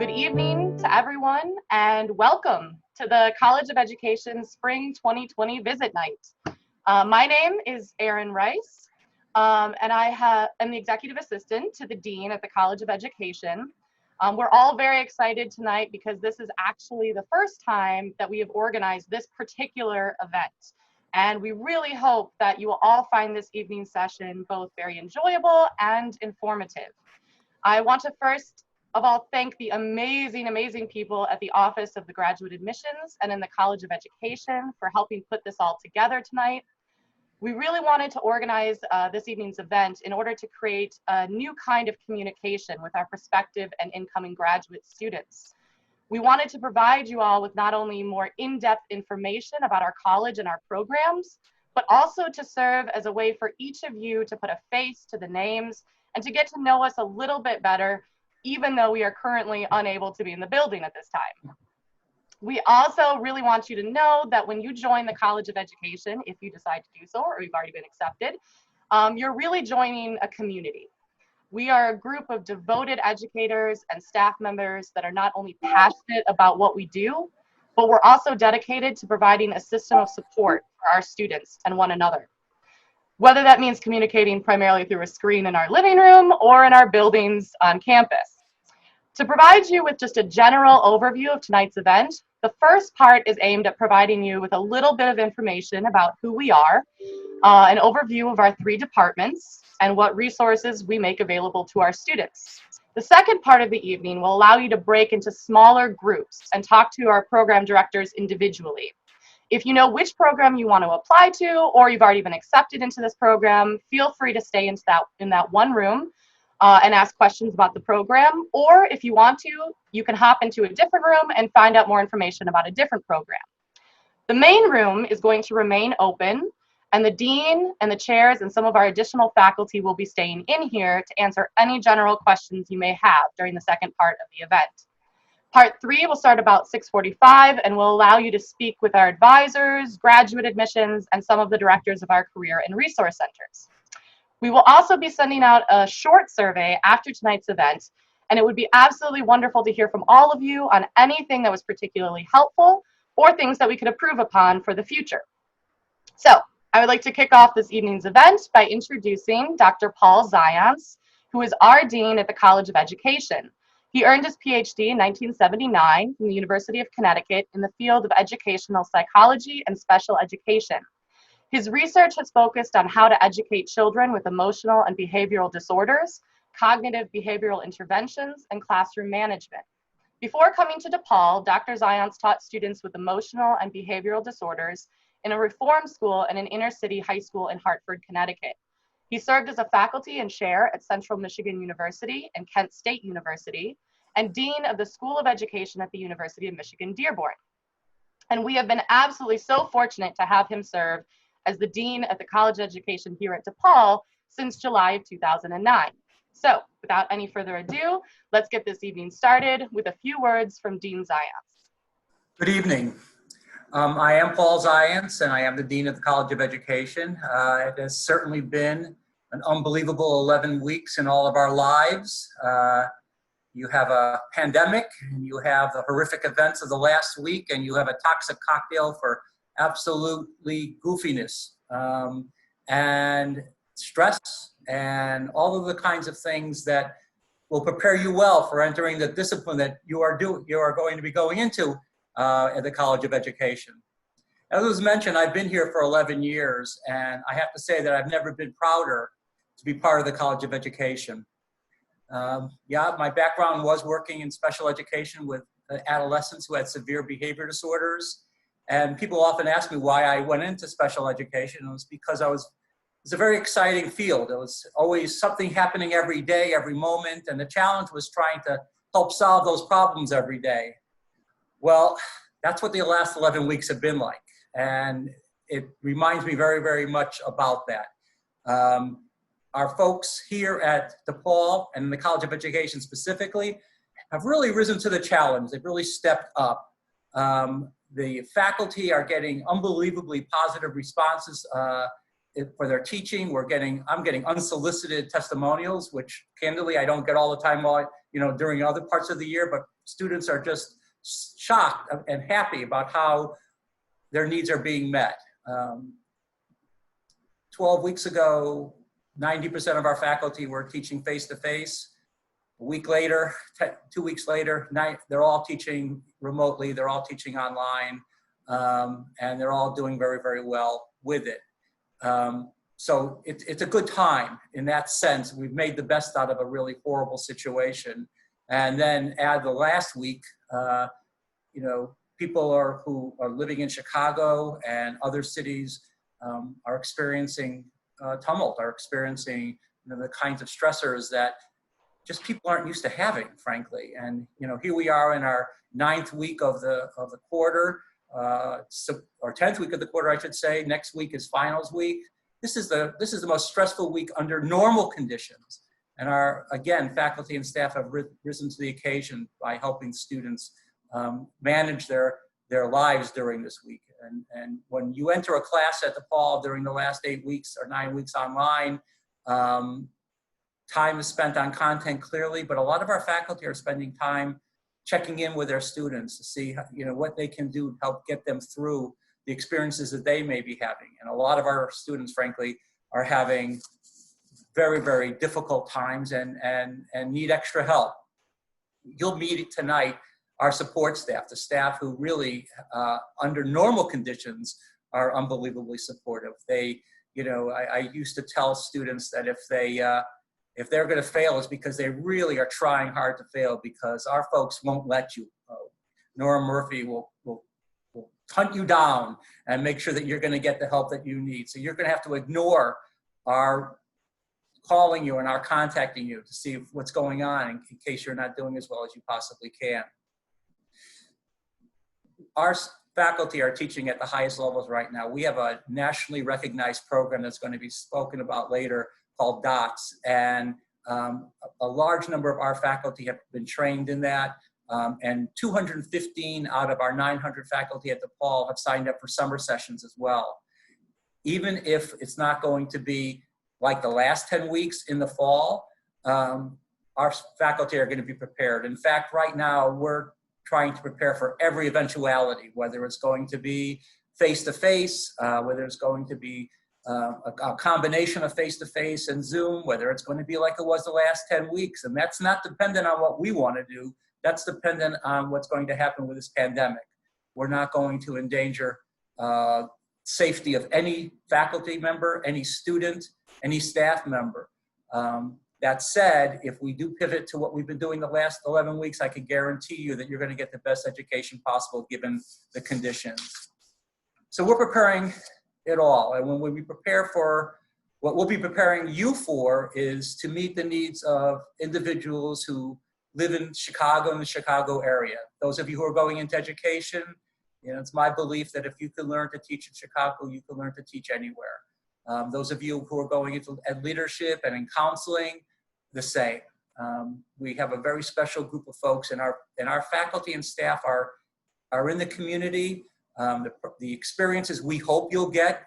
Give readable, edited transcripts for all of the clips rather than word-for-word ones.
Good evening to everyone, and welcome to the College of Education Spring 2020 Visit Night. My name is Erin Rice, and am the Executive Assistant to the Dean at the College of Education. We're all very excited tonight because this is actually the first time that we have organized this particular event. And we really hope that you will all find this evening session both very enjoyable and informative. I want to first of all thank the amazing people at the Office of the Graduate Admissions and in the College of Education for helping put this all together tonight. We really wanted to organize this evening's event in order to create a new kind of communication with our prospective and incoming graduate students. We wanted to provide you all with not only more in-depth information about our college and our programs, but also to serve as a way for each of you to put a face to the names and to get to know us a little bit better, even though we are currently unable to be in the building at this time. We also really want you to know that when you join the College of Education, if you decide to do so, or you've already been accepted, you're really joining a community. We are a group of devoted educators and staff members that are not only passionate about what we do, but we're also dedicated to providing a system of support for our students and one another. Whether that means communicating primarily through a screen in our living room or in our buildings on campus. To provide you with just a general overview of tonight's event, the first part is aimed at providing you with a little bit of information about who we are, an overview of our 3 departments, and what resources we make available to our students. The second part of the evening will allow you to break into smaller groups and talk to our program directors individually. If you know which program you want to apply to, or you've already been accepted into this program, feel free to stay in that one room and ask questions about the program. Or if you want to, you can hop into a different room and find out more information about a different program. The main room is going to remain open, and the dean and the chairs and some of our additional faculty will be staying in here to answer any general questions you may have during the second part of the event. Part 3 will start about 6:45 and will allow you to speak with our advisors, graduate admissions, and some of the directors of our career and resource centers. We will also be sending out a short survey after tonight's event, and it would be absolutely wonderful to hear from all of you on anything that was particularly helpful or things that we could improve upon for the future. So I would like to kick off this evening's event by introducing Dr. Paul Ziya, who is our dean at the College of Education. He earned his PhD in 1979 from the University of Connecticut in the field of educational psychology and special education. His research has focused on how to educate children with emotional and behavioral disorders, cognitive behavioral interventions, and classroom management. Before coming to DePaul, Dr. Ziya taught students with emotional and behavioral disorders in a reform school and an inner city high school in Hartford, Connecticut. He served as a faculty and chair at Central Michigan University and Kent State University, and dean of the School of Education at the University of Michigan, Dearborn. And we have been absolutely so fortunate to have him serve as the dean at the College of Education here at DePaul since July of 2009. So without any further ado, let's get this evening started with a few words from Dean Ziya. Good evening. I am Paul Ziya, and I am the Dean of the College of Education. It has certainly been an unbelievable 11 weeks in all of our lives. You have a pandemic, and you have the horrific events of the last week, and you have a toxic cocktail for absolutely goofiness and stress and all of the kinds of things that will prepare you well for entering the discipline that you are going to be going into at the College of Education. As was mentioned, I've been here for 11 years, and I have to say that I've never been prouder to be part of the College of Education. Yeah, my background was working in special education with adolescents who had severe behavior disorders, and people often ask me why I went into special education. It was because it's a very exciting field. It was always something happening every day, every moment, and the challenge was trying to help solve those problems every day. Well, that's what the last 11 weeks have been like, and it reminds me very much about that. Our folks here at DePaul and the College of Education specifically have really risen to the challenge. They've really stepped up. The faculty are getting unbelievably positive responses for their teaching. I'm getting unsolicited testimonials, which candidly I don't get all the time during other parts of the year, but students are just shocked and happy about how their needs are being met. 12 weeks ago, 90% of our faculty were teaching face-to-face. A week later, 2 weeks later, they're all teaching remotely, they're all teaching online, and they're all doing very, very well with it. So it's a good time in that sense. We've made the best out of a really horrible situation. And then add the last week, people who are living in Chicago and other cities are experiencing tumult, are experiencing the kinds of stressors that just people aren't used to having, frankly. And here we are in our 9th week of the quarter, or 10th week of the quarter, I should say. Next week is finals week. This is the most stressful week under normal conditions. And again, faculty and staff have risen to the occasion by helping students manage their lives during this week. And when you enter a class at DePaul during the last 8 weeks or 9 weeks online, time is spent on content clearly, but a lot of our faculty are spending time checking in with their students to see what they can do to help get them through the experiences that they may be having. And a lot of our students, frankly, are having very, very difficult times and need extra help. You'll meet tonight our support staff, the staff who really, under normal conditions, are unbelievably supportive. I used to tell students that if they're going to fail, it's because they really are trying hard to fail, because our folks won't let you. Nora Murphy will hunt you down and make sure that you're going to get the help that you need. So you're going to have to ignore our calling you and our contacting you to see what's going on in case you're not doing as well as you possibly can. Our faculty are teaching at the highest levels right now. We have a nationally recognized program that's going to be spoken about later called DOTS, and a large number of our faculty have been trained in that, and 215 out of our 900 faculty at DePaul have signed up for summer sessions as well. Even if it's not going to be like the last 10 weeks in the fall, our faculty are going to be prepared. In fact, right now, we're trying to prepare for every eventuality, whether it's going to be face-to-face, whether it's going to be a combination of face-to-face and Zoom, whether it's going to be like it was the last 10 weeks. And that's not dependent on what we want to do. That's dependent on what's going to happen with this pandemic. We're not going to endanger safety of any faculty member, any student, any staff member. That said, if we do pivot to what we've been doing the last 11 weeks, I can guarantee you that you're going to get the best education possible given the conditions. So we're preparing it all. And when we prepare for, what we'll be preparing you for is to meet the needs of individuals who live in Chicago and the Chicago area. Those of you who are going into education, it's my belief that if you can learn to teach in Chicago, you can learn to teach anywhere. Those of you who are going into leadership and in counseling, the same. We have a very special group of folks, and our faculty and staff are in the community. The experiences we hope you'll get,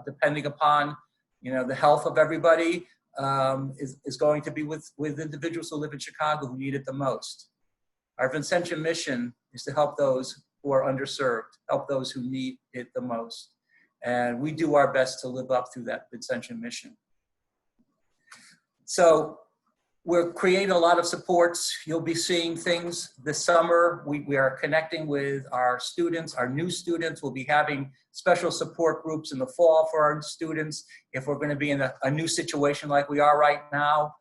depending upon the health of everybody, is going to be with individuals who live in Chicago who need it the most. Our Vincentian mission is to help those who are underserved, help those who need it the most. And we do our best to live up to that Vincentian mission. So we're creating a lot of supports. You'll be seeing things this summer. We are connecting with our students, our new students. We'll be having special support groups in the fall for our students if we're going to be in a new situation like we are right now,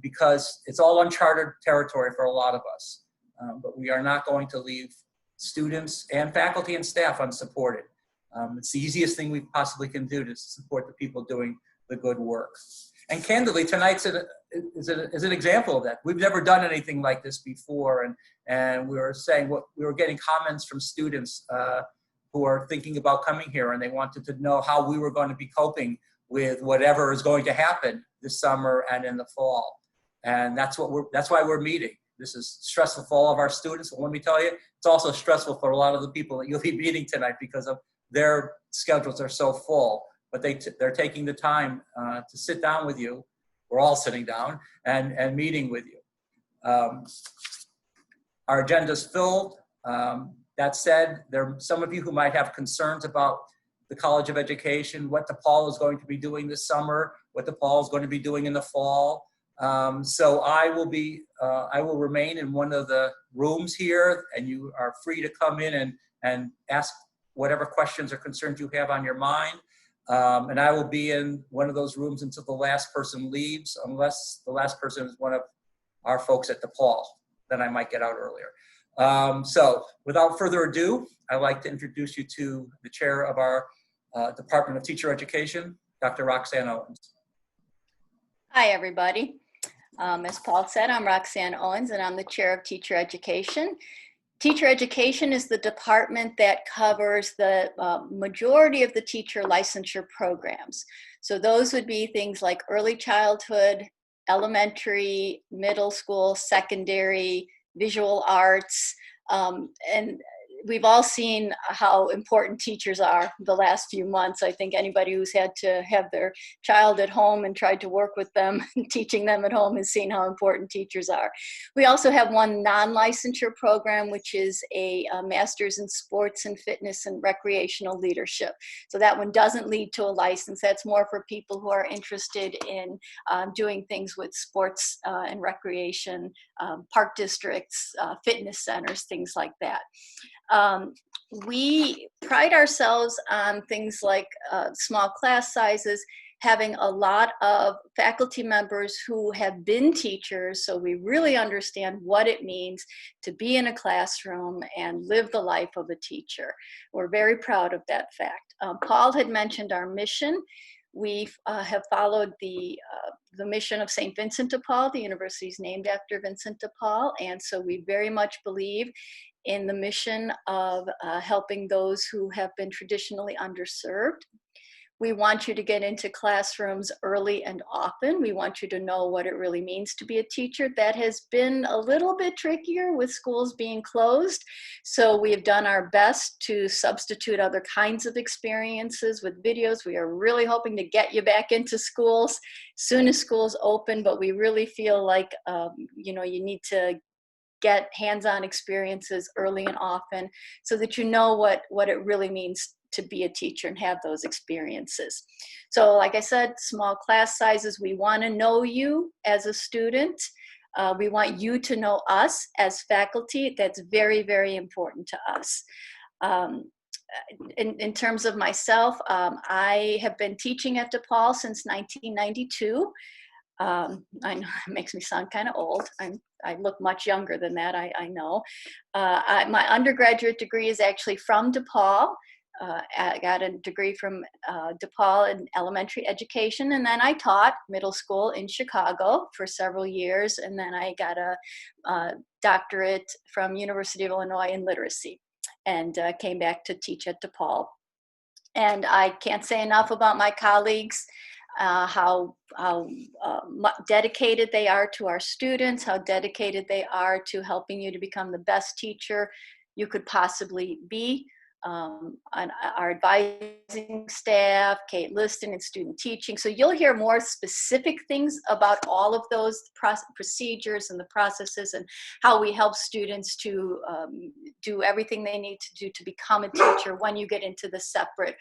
because it's all uncharted territory for a lot of us. But we are not going to leave students and faculty and staff unsupported. It's the easiest thing we possibly can do to support the people doing the good work. And candidly, tonight's is an example of that. We've never done anything like this before, and we were saying we were getting comments from students who are thinking about coming here, and they wanted to know how we were going to be coping with whatever is going to happen this summer and in the fall. And that's why we're meeting. This is stressful for all of our students, but let me tell you, it's also stressful for a lot of the people that you'll be meeting tonight because of their schedules are so full. but they're taking the time to sit down with you. We're all sitting down and meeting with you. Our agenda's filled. That said, there are some of you who might have concerns about the College of Education, what DePaul is going to be doing this summer, what DePaul is going to be doing in the fall. So I will remain in one of the rooms here, and you are free to come in and ask whatever questions or concerns you have on your mind. And I will be in one of those rooms until the last person leaves, unless the last person is one of our folks at DePaul. Then I might get out earlier. So without further ado, I'd like to introduce you to the chair of our Department of Teacher Education, Dr. Roxanne Owens. Hi, everybody. As Paul said, I'm Roxanne Owens, and I'm the chair of Teacher Education. Teacher Education is the department that covers the majority of the teacher licensure programs. So those would be things like early childhood, elementary, middle school, secondary, visual arts, and we've all seen how important teachers are the last few months. I think anybody who's had to have their child at home and tried to work with them, teaching them at home, has seen how important teachers are. We also have one non-licensure program, which is a master's in sports and fitness and recreational leadership. So that one doesn't lead to a license. That's more for people who are interested in doing things with sports and recreation, park districts, fitness centers, things like that. We pride ourselves on things like small class sizes, having a lot of faculty members who have been teachers, so we really understand what it means to be in a classroom and live the life of a teacher. We're very proud of that fact. Paul had mentioned our mission. We have followed the mission of St. Vincent de Paul. The university is named after Vincent de Paul, and so we very much believe in the mission of helping those who have been traditionally underserved. We want you to get into classrooms early and often. We want you to know what it really means to be a teacher. That has been a little bit trickier with schools being closed. So we have done our best to substitute other kinds of experiences with videos. We are really hoping to get you back into schools soon as schools open, but we really feel like you need to get hands-on experiences early and often so that you know what it really means to be a teacher and have those experiences. So like I said, small class sizes, we want to know you as a student. We want you to know us as faculty. That's very, very important to us. In terms of myself, I have been teaching at DePaul since 1992. I know it makes me sound kind of old. I look much younger than that, I know. My undergraduate degree is actually from DePaul. I got a degree from DePaul in elementary education, and then I taught middle school in Chicago for several years, and then I got a doctorate from University of Illinois in literacy, and came back to teach at DePaul. And I can't say enough about my colleagues. How dedicated they are to our students, how dedicated they are to helping you to become the best teacher you could possibly be. On our advising staff, Kate Liston in student teaching. So you'll hear more specific things about all of those procedures and the processes and how we help students to do everything they need to do to become a teacher when you get into the separate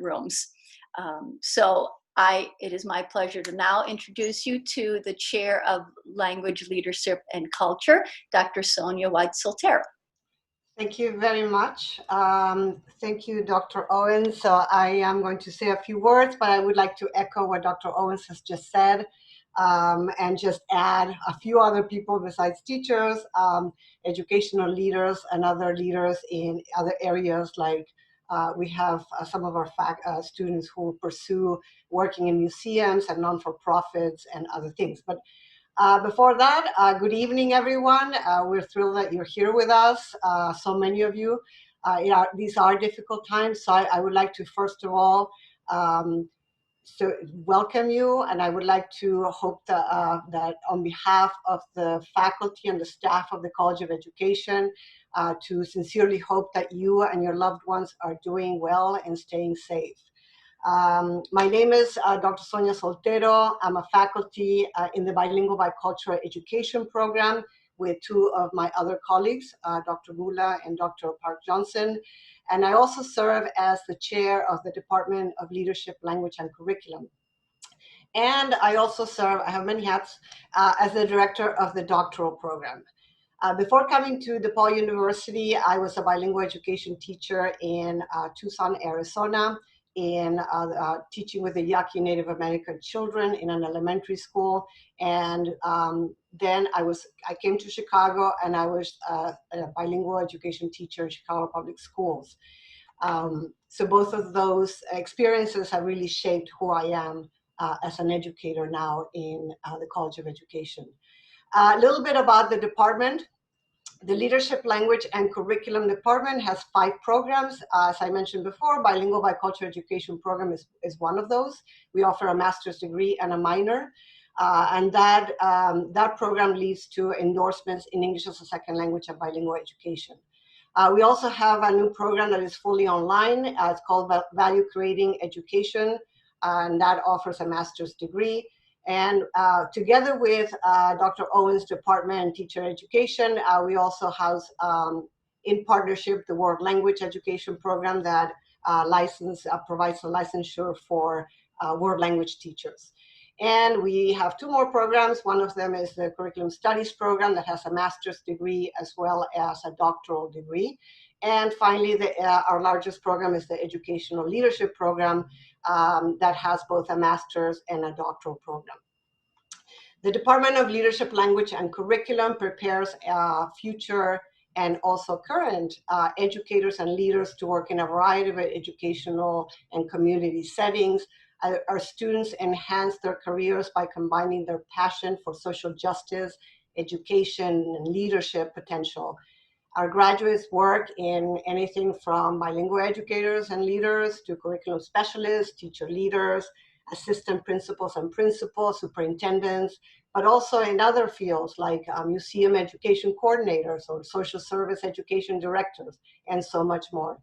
rooms. It is my pleasure to now introduce you to the Chair of Language, Leadership, and Culture, Dr. Sonya Soltero. Thank you very much. Thank you, Dr. Owens. So I am going to say a few words, but I would like to echo what Dr. Owens has just said and just add a few other people besides teachers, educational leaders and other leaders in other areas like we have some of our students who pursue working in museums and non-for-profits and other things. But before that, good evening, everyone. We're thrilled that you're here with us, so many of you. These are difficult times, so I would like to, first of all, welcome you, and I would like to hope that on behalf of the faculty and the staff of the College of Education, to sincerely hope that you and your loved ones are doing well and staying safe. My name is Dr. Sonya Soltero. I'm a faculty in the Bilingual Bicultural Education program with two of my other colleagues, Dr. Gula and Dr. Park Johnson. And I also serve as the chair of the Department of Leadership, Language, and Curriculum. And I also serve, I have many hats, as the director of the doctoral program. Before coming to DePaul University, I was a bilingual education teacher in Tucson, Arizona, in teaching with the Yaqui Native American children in an elementary school. And then I came to Chicago, and I was a bilingual education teacher in Chicago Public Schools. So both of those experiences have really shaped who I am as an educator now in the College of Education. A little bit about the department. The Leadership, Language, and Curriculum department has 5 programs. As I mentioned before, Bilingual Bicultural Education program is one of those. We offer a master's degree and a minor. And that program leads to endorsements in English as a second language and bilingual education. We also have a new program that is fully online. It's called Value Creating Education, and that offers a master's degree. And together with Dr. Owens' department and teacher education, we also house, in partnership, the World Language Education program that provides a licensure for world language teachers. And we have 2 more programs. One of them is the Curriculum Studies program that has a master's degree as well as a doctoral degree. And finally, our largest program is the Educational Leadership program that has both a master's and a doctoral program. The Department of Leadership, Language, and Curriculum prepares future and also current educators and leaders to work in a variety of educational and community settings. Our students enhance their careers by combining their passion for social justice, education, and leadership potential. Our graduates work in anything from bilingual educators and leaders to curriculum specialists, teacher leaders, assistant principals and principals, superintendents, but also in other fields like museum education coordinators or social service education directors, and so much more.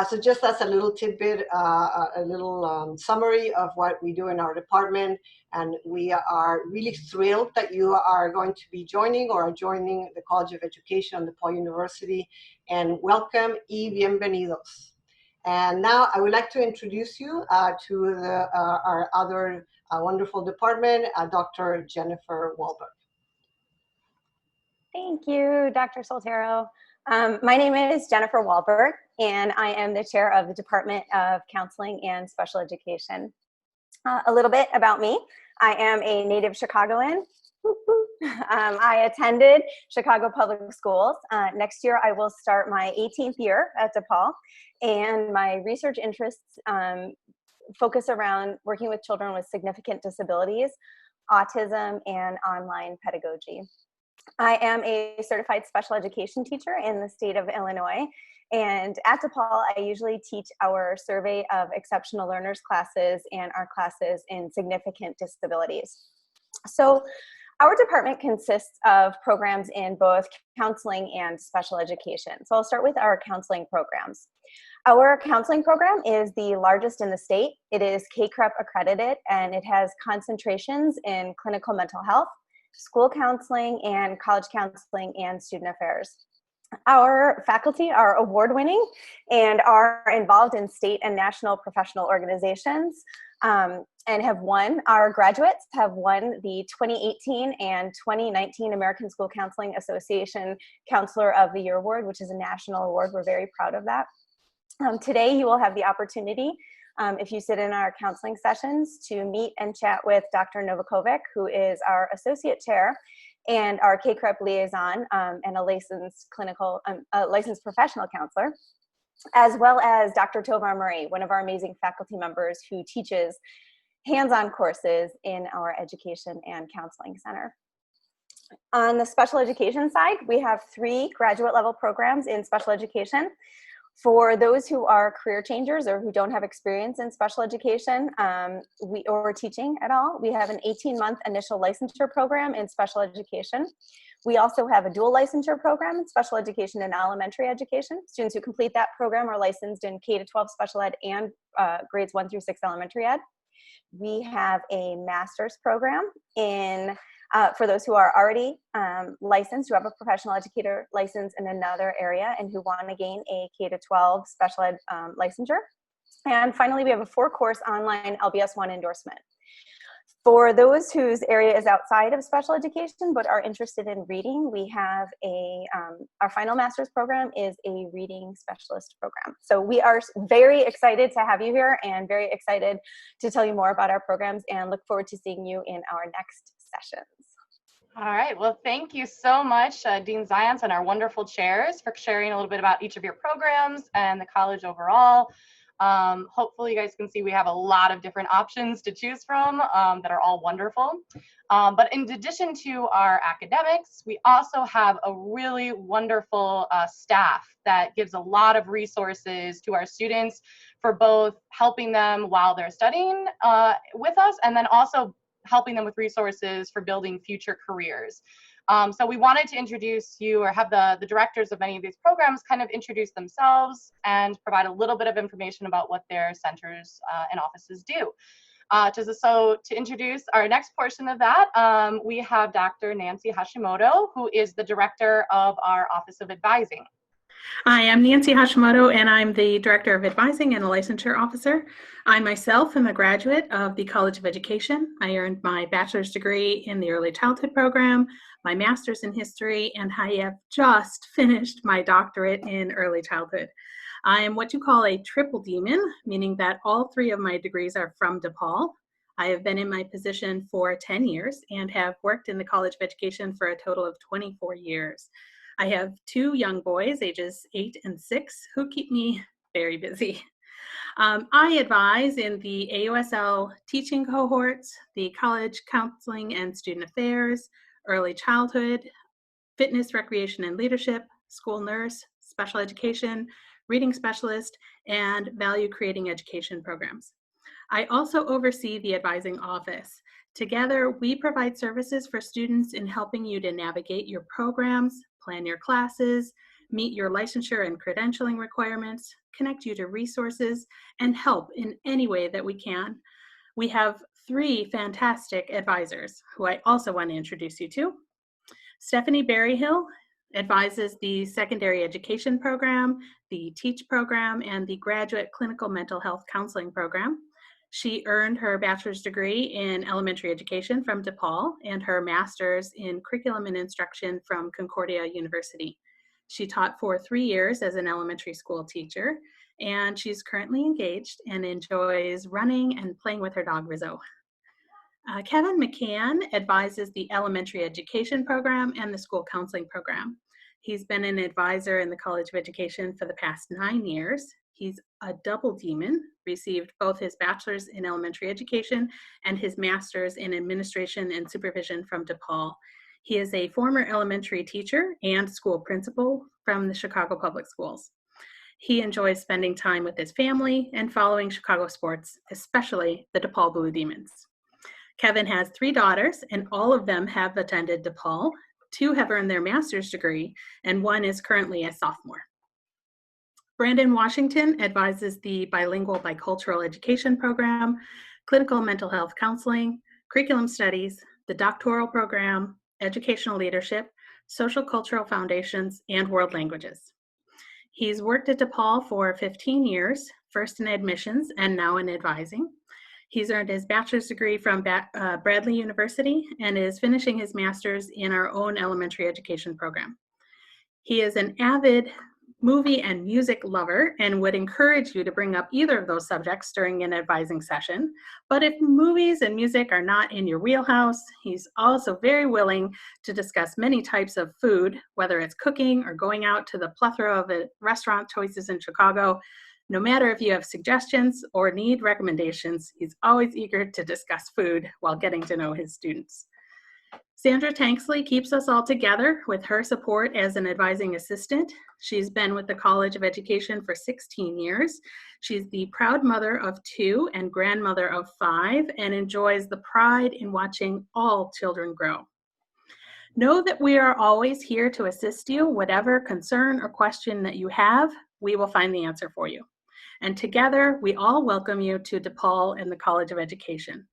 So just as a little tidbit, a little summary of what we do in our department, and we are really thrilled that you are going to be joining or are joining the College of Education at DePaul University, and welcome y bienvenidos. And now I would like to introduce you to our other wonderful department, Dr. Jennifer Wahlberg. Thank you, Dr. Soltero. My name is Jennifer Wahlberg, and I am the chair of the Department of Counseling and Special Education. A little bit about me. I am a native Chicagoan. I attended Chicago Public Schools. Next year, I will start my 18th year at DePaul, and my research interests focus around working with children with significant disabilities, autism, and online pedagogy. I am a certified special education teacher in the state of Illinois, and at DePaul, I usually teach our Survey of Exceptional Learners classes and our classes in significant disabilities. So our department consists of programs in both counseling and special education. So I'll start with our counseling programs. Our counseling program is the largest in the state. It is KCREP accredited, and it has concentrations in clinical mental health, school counseling, and college counseling and student affairs. Our faculty are award-winning and are involved in state and national professional organizations and have won. Our graduates have won the 2018 and 2019 American School Counseling Association Counselor of the Year Award, which is a national award. We're very proud of that. Today, you will have the opportunity, if you sit in our counseling sessions, to meet and chat with Dr. Novakovic, who is our associate chair and our KCREP liaison and a licensed licensed professional counselor, as well as Dr. Tovar Murray, one of our amazing faculty members who teaches hands-on courses in our education and counseling center. On the special education side, we have 3 graduate level programs in special education. For those who are career changers or who don't have experience in special education or teaching at all, we have an 18-month initial licensure program in special education. We also have a dual licensure program in special education and elementary education. Students who complete that program are licensed in K-12 special ed and grades 1 through 6 elementary ed. We have a master's program in for those who are already licensed, who have a professional educator license in another area and who want to gain a K-12 special ed licensure. And finally, we have a 4-course online LBS 1 endorsement. For those whose area is outside of special education but are interested in reading, we have our final master's program is a reading specialist program. So we are very excited to have you here and very excited to tell you more about our programs and look forward to seeing you in our next sessions. All right, well, thank you so much, Dean Ziya and our wonderful chairs, for sharing a little bit about each of your programs and the college overall. Hopefully you guys can see we have a lot of different options to choose from that are all wonderful. But in addition to our academics, we also have a really wonderful staff that gives a lot of resources to our students for both helping them while they're studying with us and then also helping them with resources for building future careers. So we wanted to introduce you or have the directors of many of these programs kind of introduce themselves and provide a little bit of information about what their centers and offices do. To introduce our next portion of that, we have Dr. Nancy Hashimoto, who is the director of our Office of Advising. Hi, I'm Nancy Hashimoto, and I'm the Director of Advising and a Licensure Officer. I myself am a graduate of the College of Education. I earned my bachelor's degree in the Early Childhood program, my master's in history, and I have just finished my doctorate in early childhood. I am what you call a triple demon, meaning that all 3 of my degrees are from DePaul. I have been in my position for 10 years and have worked in the College of Education for a total of 24 years. I have 2 young boys, ages 8 and 6, who keep me very busy. I advise in the AUSL teaching cohorts, the college counseling and student affairs, early childhood, fitness, recreation, and leadership, school nurse, special education, reading specialist, and value creating education programs. I also oversee the advising office. Together, we provide services for students in helping you to navigate your programs, plan your classes, meet your licensure and credentialing requirements, connect you to resources, and help in any way that we can. We have 3 fantastic advisors who I also want to introduce you to. Stephanie Berryhill advises the secondary education program, the TEACH program, and the graduate clinical mental health counseling program. She earned her bachelor's degree in elementary education from DePaul and her master's in curriculum and instruction from Concordia University. She taught for 3 years as an elementary school teacher, and she's currently engaged and enjoys running and playing with her dog, Rizzo. Kevin McCann advises the elementary education program and the school counseling program. He's been an advisor in the College of Education for the past 9 years. He's a double demon, received both his bachelor's in elementary education and his master's in administration and supervision from DePaul. He is a former elementary teacher and school principal from the Chicago Public Schools. He enjoys spending time with his family and following Chicago sports, especially the DePaul Blue Demons. Kevin has 3 daughters, and all of them have attended DePaul. 2 have earned their master's degree, and 1 is currently a sophomore. Brandon Washington advises the bilingual bicultural education program, clinical mental health counseling, curriculum studies, the doctoral program, educational leadership, social cultural foundations, and world languages. He's worked at DePaul for 15 years, first in admissions and now in advising. He's earned his bachelor's degree from Bradley University and is finishing his master's in our own elementary education program. He is an avid movie and music lover and would encourage you to bring up either of those subjects during an advising session. But if movies and music are not in your wheelhouse, he's also very willing to discuss many types of food, whether it's cooking or going out to the plethora of restaurant choices in Chicago. No matter if you have suggestions or need recommendations, he's always eager to discuss food while getting to know his students. Sandra Tanksley keeps us all together with her support as an advising assistant. She's been with the College of Education for 16 years. She's the proud mother of 2 and grandmother of 5 and enjoys the pride in watching all children grow. Know that we are always here to assist you. Whatever concern or question that you have, we will find the answer for you. And together, we all welcome you to DePaul and the College of Education.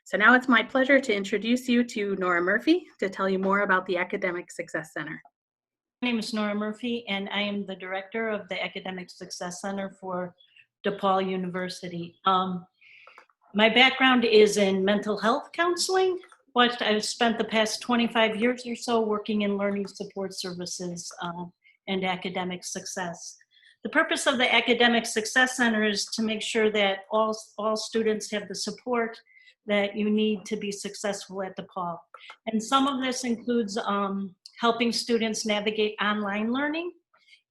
So now it's my pleasure to introduce you to Nora Murphy to tell you more about the Academic Success Center. My name is Nora Murphy, and I am the director of the Academic Success Center for DePaul University. My background is in mental health counseling, but I've spent the past 25 years or so working in learning support services and academic success. The purpose of the Academic Success Center is to make sure that all students have the support that you need to be successful at DePaul. And some of this includes helping students navigate online learning,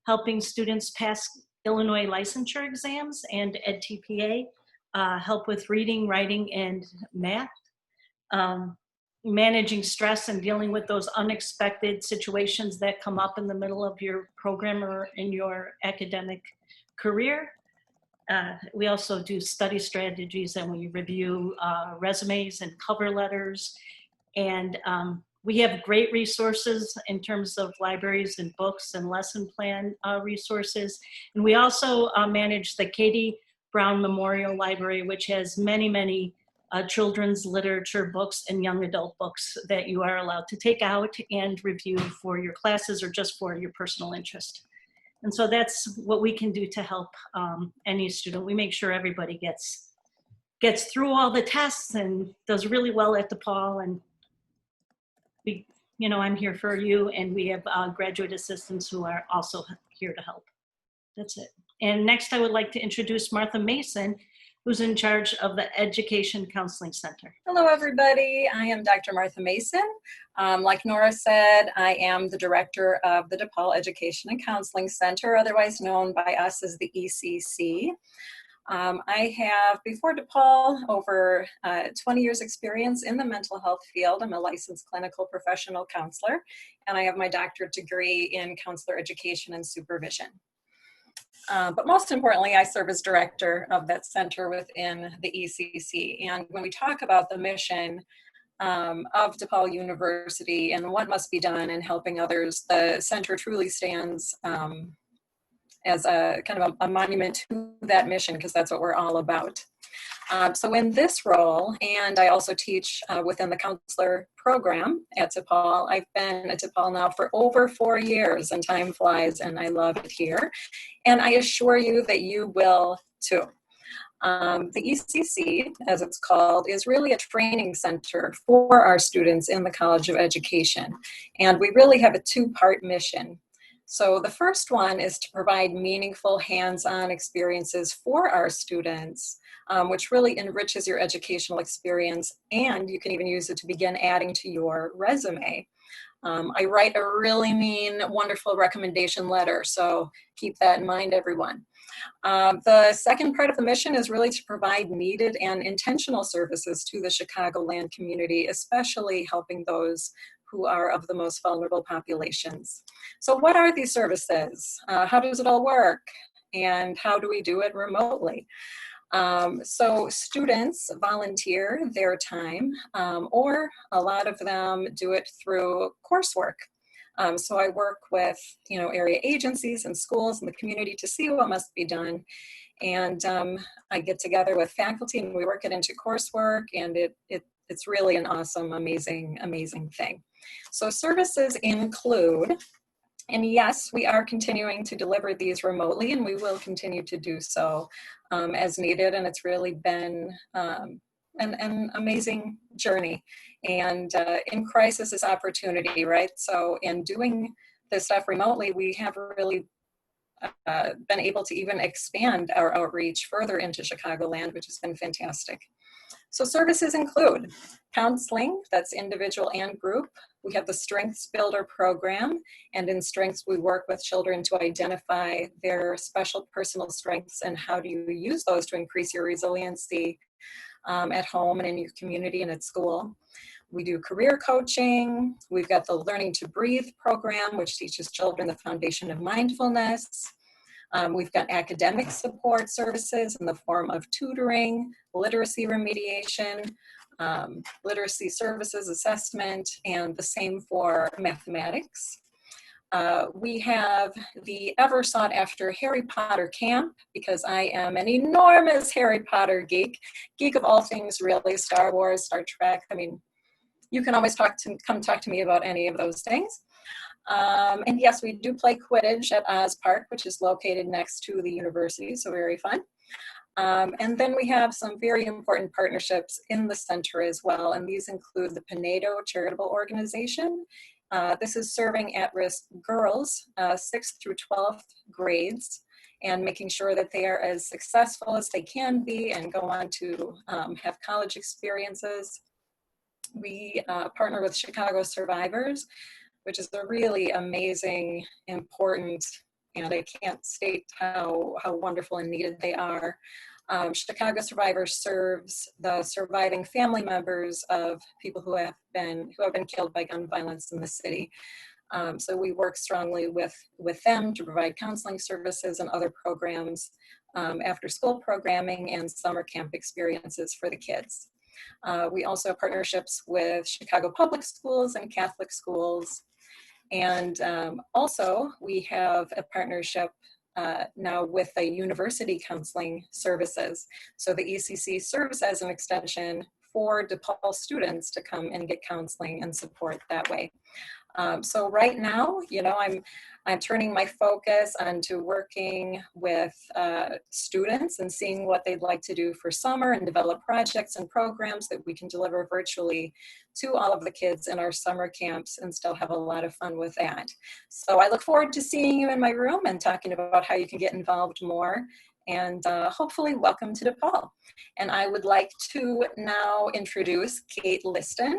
helping students pass Illinois licensure exams and EdTPA, help with reading, writing, and math, managing stress and dealing with those unexpected situations that come up in the middle of your program or in your academic career. We also do study strategies, and we review resumes and cover letters. And we have great resources in terms of libraries and books and lesson plan resources. And we also manage the Katie Brown Memorial Library, which has many, many children's literature books and young adult books that you are allowed to take out and review for your classes or just for your personal interest. And so that's what we can do to help any student. We make sure everybody gets through all the tests and does really well at DePaul. And I'm here for you, and we have graduate assistants who are also here to help. That's it. And next, I would like to introduce Martha Mason, who's in charge of the Education Counseling Center. Hello, everybody. I am Dr. Martha Mason. Like Nora said, I am the director of the DePaul Education and Counseling Center, otherwise known by us as the ECC. I have, before DePaul, over 20 years experience in the mental health field. I'm a licensed clinical professional counselor, and I have my doctorate degree in counselor education and supervision. But most importantly, I serve as director of that center within the ECC. And when we talk about the mission of DePaul University and what must be done in helping others, the center truly stands as a kind of a monument to that mission, because that's what we're all about. So in this role, and I also teach within the counselor program at DePaul. I've been at DePaul now for over 4 years, and time flies, and I love it here. And I assure you that you will too. The ECC, as it's called, is really a training center for our students in the College of Education. And we really have a two-part mission. So the first one is to provide meaningful hands-on experiences for our students, which really enriches your educational experience, and you can even use it to begin adding to your resume. I write a really mean, wonderful recommendation letter, so keep that in mind, everyone. The second part of the mission is really to provide needed and intentional services to the Chicagoland community, especially helping those who are of the most vulnerable populations. So what are these services? How does it all work? And how do we do it remotely? So students volunteer their time, or a lot of them do it through coursework. So I work with, area agencies and schools and the community to see what must be done. And I get together with faculty and we work it into coursework, and it's really an awesome, amazing, amazing thing. So services include, and yes, we are continuing to deliver these remotely, and we will continue to do so as needed. And it's really been an amazing journey. And in crisis is opportunity, right? So in doing this stuff remotely, we have really been able to even expand our outreach further into Chicagoland, which has been fantastic. So services include counseling, that's individual and group. We have the Strengths Builder program, and in Strengths we work with children to identify their special personal strengths and how do you use those to increase your resiliency at home and in your community and at school. We do career coaching. We've got the Learning to Breathe program, which teaches children the foundation of mindfulness. We've got academic support services in the form of tutoring, literacy remediation, literacy services assessment, and the same for mathematics. We have the ever sought after Harry Potter camp, because I am an enormous Harry Potter geek of all things really, Star Wars, Star Trek. I mean, you can always come talk to me about any of those things. And yes, we do play Quidditch at Oz Park, which is located next to the university, so very fun. And then we have some very important partnerships in the center as well, and these include the Pinedo Charitable Organization. This is serving at-risk girls, 6th through 12th grades, and making sure that they are as successful as they can be and go on to have college experiences. We partner with Chicago Survivors, which is a really amazing, important, and I can't state how wonderful and needed they are. Chicago Survivors serves the surviving family members of people who have been killed by gun violence in the city. So we work strongly with them to provide counseling services and other programs, after school programming and summer camp experiences for the kids. We also have partnerships with Chicago Public Schools and Catholic schools. And also we have a partnership now with the university counseling services. So the ECC serves as an extension for DePaul students to come and get counseling and support that way. So right now, you know, I'm turning my focus onto working with students and seeing what they'd like to do for summer and develop projects and programs that we can deliver virtually to all of the kids in our summer camps and still have a lot of fun with that. So I look forward to seeing you in my room and talking about how you can get involved more. And hopefully welcome to DePaul. And I would like to now introduce Kate Liston,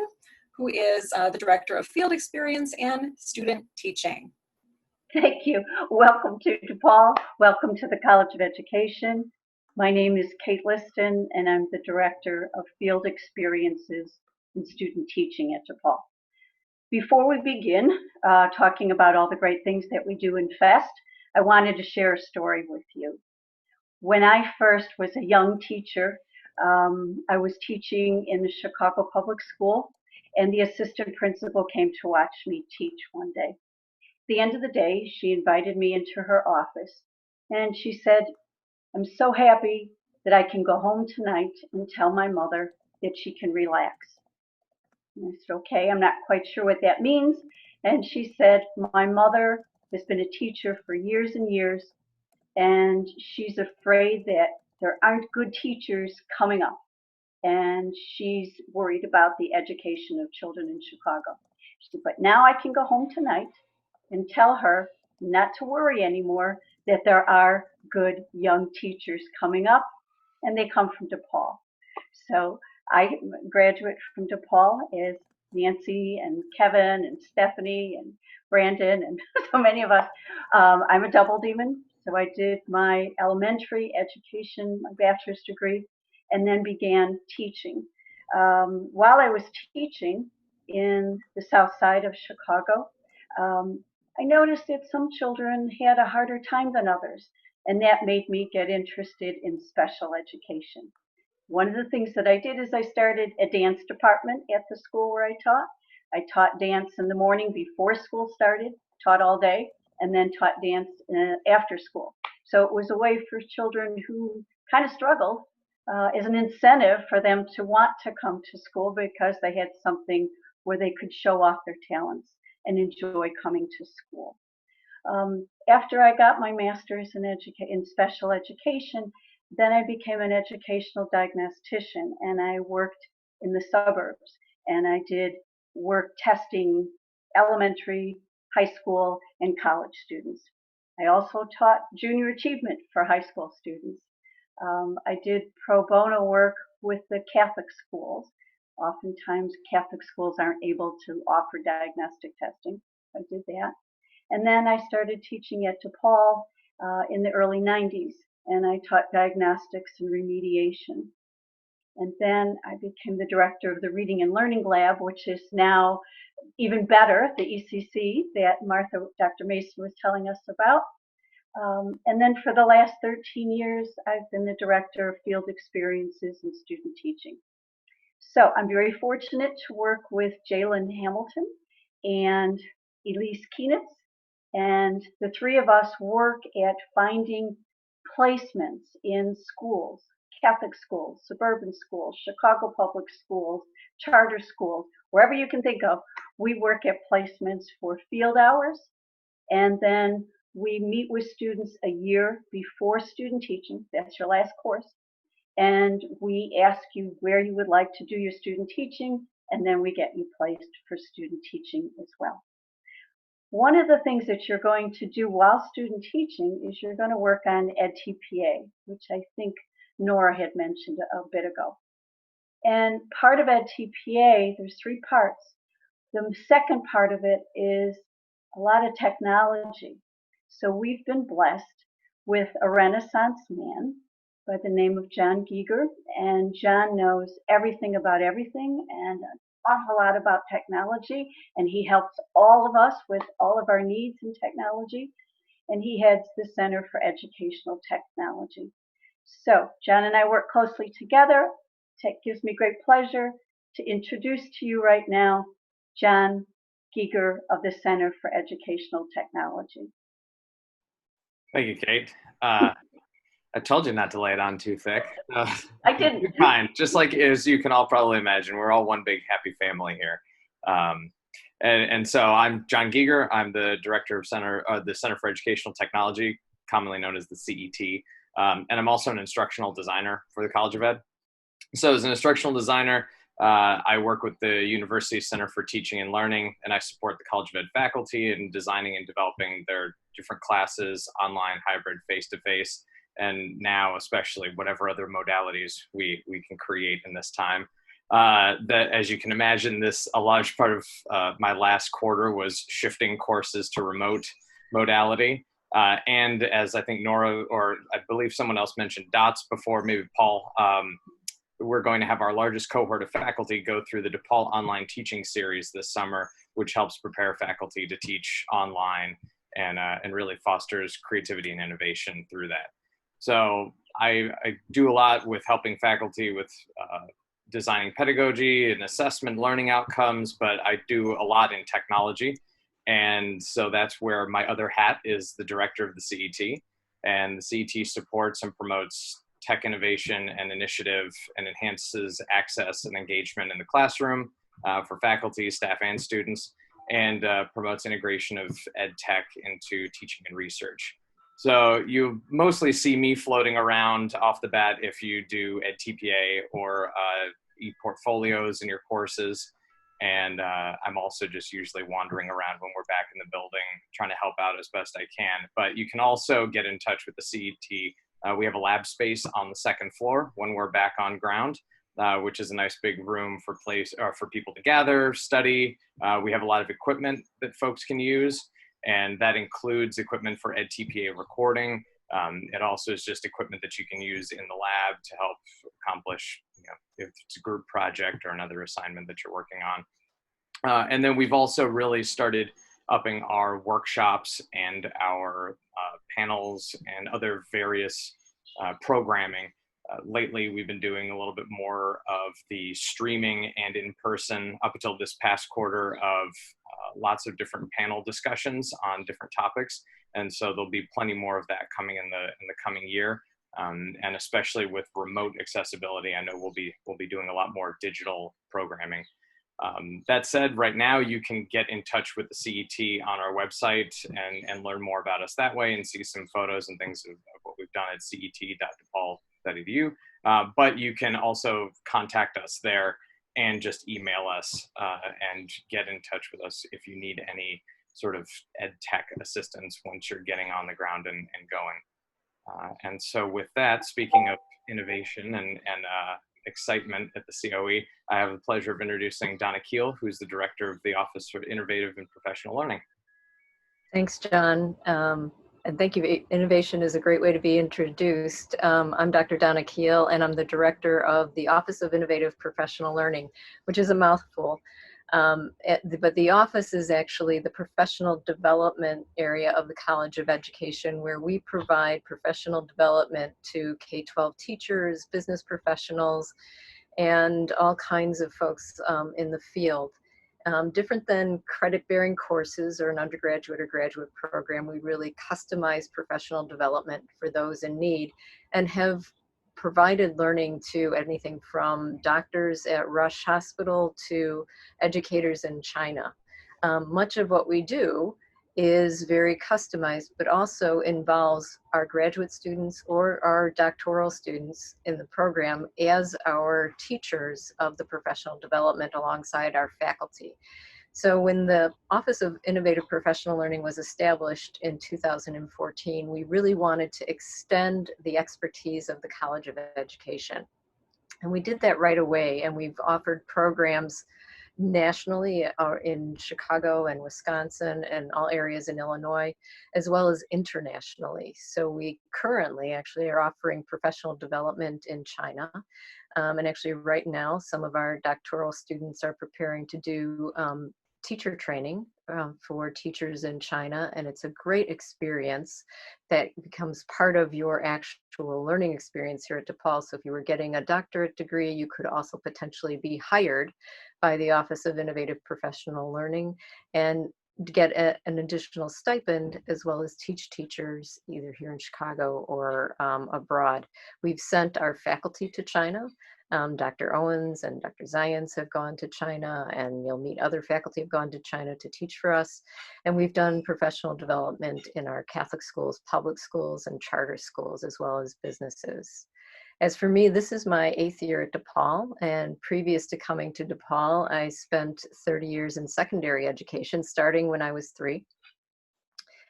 who is the Director of Field Experience and Student Teaching. Thank you. Welcome to DePaul. Welcome to the College of Education. My name is Kate Liston, and I'm the Director of Field Experiences and Student Teaching at DePaul. Before we begin talking about all the great things that we do in FEST, I wanted to share a story with you. When I first was a young teacher, I was teaching in the Chicago Public School, and the assistant principal came to watch me teach one day. At the end of the day, she invited me into her office, and she said, "I'm so happy that I can go home tonight and tell my mother that she can relax." And I said, "Okay, I'm not quite sure what that means." And she said, "My mother has been a teacher for years and years, and she's afraid that there aren't good teachers coming up. And she's worried about the education of children in Chicago." She said, "But now I can go home tonight and tell her not to worry anymore, that there are good young teachers coming up, and they come from DePaul." So I graduate from DePaul as Nancy and Kevin and Stephanie and Brandon and so many of us. I'm a double demon. So I did my elementary education, my bachelor's degree, and then began teaching. While I was teaching in the south side of Chicago, I noticed that some children had a harder time than others, and that made me get interested in special education. One of the things that I did is I started a dance department at the school where I taught. I taught dance in the morning before school started, taught all day, and then taught dance after school. So it was a way for children who kind of struggled as an incentive for them to want to come to school, because they had something where they could show off their talents and enjoy coming to school. After I got my master's in special education, then I became an educational diagnostician, and I worked in the suburbs, and I did work testing elementary, high school, and college students. I also taught junior achievement for high school students. I did pro bono work with the Catholic schools. Oftentimes Catholic schools aren't able to offer diagnostic testing. I did that. And then I started teaching at DePaul in the early 90s, and I taught diagnostics and remediation. And then I became the director of the Reading and Learning Lab, which is now even better, the ECC that Dr. Mason was telling us about. And then for the last 13 years, I've been the director of field experiences and student teaching. So I'm very fortunate to work with Jalen Hamilton and Elise Keenitz, and the three of us work at finding placements in schools, Catholic schools, suburban schools, Chicago public schools, charter schools, wherever you can think of. We work at placements for field hours, and then we meet with students a year before student teaching. That's your last course. And we ask you where you would like to do your student teaching, and then we get you placed for student teaching as well. One of the things that you're going to do while student teaching is you're going to work on EdTPA, which I think Nora had mentioned a bit ago. And part of EdTPA, there's three parts. The second part of it is a lot of technology. So we've been blessed with a Renaissance man by the name of John Giger, and John knows everything about everything and an awful lot about technology, and he helps all of us with all of our needs in technology, and he heads the Center for Educational Technology. So John and I work closely together. It gives me great pleasure to introduce to you right now John Giger of the Center for Educational Technology. Thank you, Kate. I told you not to lay it on too thick. I didn't. Fine. Just like as you can all probably imagine, we're all one big happy family here. And so I'm John Giger. I'm the director of the Center for Educational Technology, commonly known as the CET. And I'm also an instructional designer for the College of Ed. So as an instructional designer, I work with the University Center for Teaching and Learning, and I support the College of Ed faculty in designing and developing their different classes, online, hybrid, face-to-face, and now especially whatever other modalities we can create in this time. That, as you can imagine, a large part of my last quarter was shifting courses to remote modality. And as I think Nora, or I believe someone else mentioned DOTS before, maybe Paul, we're going to have our largest cohort of faculty go through the DePaul online teaching series this summer, which helps prepare faculty to teach online and really fosters creativity and innovation through that. So I do a lot with helping faculty with designing pedagogy and assessment learning outcomes, but I do a lot in technology. And so that's where my other hat is the director of the CET. And the CET supports and promotes tech innovation and initiative and enhances access and engagement in the classroom for faculty, staff, and students, and promotes integration of ed tech into teaching and research. So you mostly see me floating around off the bat if you do EdTPA or e-portfolios in your courses. And I'm also just usually wandering around when we're back in the building, trying to help out as best I can. But you can also get in touch with the CET. We have a lab space on the second floor when we're back on ground, which is a nice big room for people to gather, study. We have a lot of equipment that folks can use, and that includes equipment for EdTPA recording. It also is just equipment that you can use in the lab to help accomplish, if it's a group project or another assignment that you're working on. And then we've also really started upping our workshops and our panels and other various programming. Lately, we've been doing a little bit more of the streaming and in-person up until this past quarter of lots of different panel discussions on different topics. And so there'll be plenty more of that coming in the coming year. And especially with remote accessibility, I know we'll be doing a lot more digital programming. That said, right now you can get in touch with the CET on our website and learn more about us that way and see some photos and things of what we've done at cet.depaul.edu. But you can also contact us there and just email us and get in touch with us if you need any sort of ed tech assistance once you're getting on the ground and going. And so with that, speaking of innovation and excitement at the COE, I have the pleasure of introducing Donna Keel, who's the director of the Office for Innovative and Professional Learning. Thanks, John. And thank you. Innovation is a great way to be introduced. I'm Dr. Donna Keel, and I'm the director of the Office of Innovative Professional Learning, which is a mouthful. But the office is actually the professional development area of the College of Education, where we provide professional development to K-12 teachers, business professionals, and all kinds of folks in the field. Different than credit-bearing courses or an undergraduate or graduate program, we really customize professional development for those in need and have provided learning to anything from doctors at Rush Hospital to educators in China. Much of what we do is very customized, but also involves our graduate students or our doctoral students in the program as our teachers of the professional development alongside our faculty. So when the Office of Innovative Professional Learning was established in 2014, we really wanted to extend the expertise of the College of Education. And we did that right away, and we've offered programs nationally in Chicago and Wisconsin and all areas in Illinois, as well as internationally. So we currently actually are offering professional development in China. And actually right now, some of our doctoral students are preparing to do teacher training for teachers in China, and it's a great experience that becomes part of your actual learning experience here at DePaul. So if you were getting a doctorate degree, you could also potentially be hired by the Office of Innovative Professional Learning and get an additional stipend, as well as teach teachers either here in Chicago or abroad. We've sent our faculty to China. Dr. Owens and Dr. Ziya have gone to China, and you'll meet other faculty have gone to China to teach for us. And we've done professional development in our Catholic schools, public schools, and charter schools, as well as businesses. As for me, this is my 8th year at DePaul, and previous to coming to DePaul, I spent 30 years in secondary education, starting when I was 3.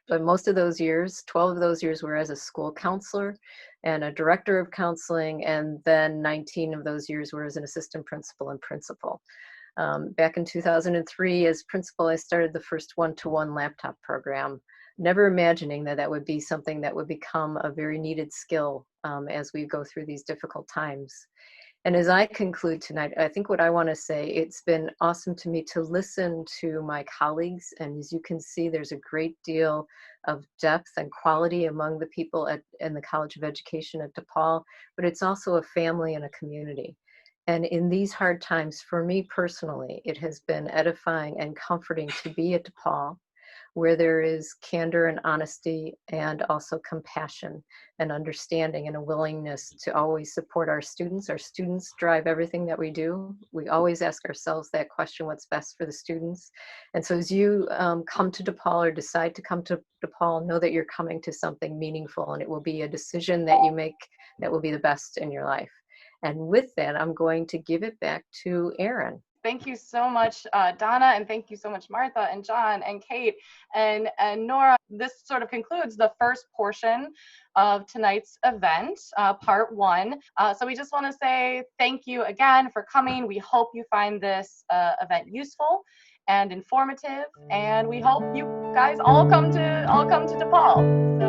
But most of those years, 12 of those years, were as a school counselor and a director of counseling, and then 19 of those years were as an assistant principal and principal. Back in 2003, as principal, I started the first one-to-one laptop program, never imagining that that would be something that would become a very needed skill as we go through these difficult times. And as I conclude tonight, I think what I want to say, it's been awesome to me to listen to my colleagues. And as you can see, there's a great deal of depth and quality among the people in the College of Education at DePaul, but it's also a family and a community. And in these hard times, for me personally, it has been edifying and comforting to be at DePaul, where there is candor and honesty and also compassion and understanding and a willingness to always support our students. Our students drive everything that we do. We always ask ourselves that question, what's best for the students? And so as you come to DePaul or decide to come to DePaul, know that you're coming to something meaningful, and it will be a decision that you make that will be the best in your life. And with that, I'm going to give it back to Erin. Thank you so much, Donna, and thank you so much, Martha and John and Kate and Nora. This sort of concludes the first portion of tonight's event, part 1. So we just want to say thank you again for coming. We hope you find this event useful and informative, and we hope you guys all come to DePaul. So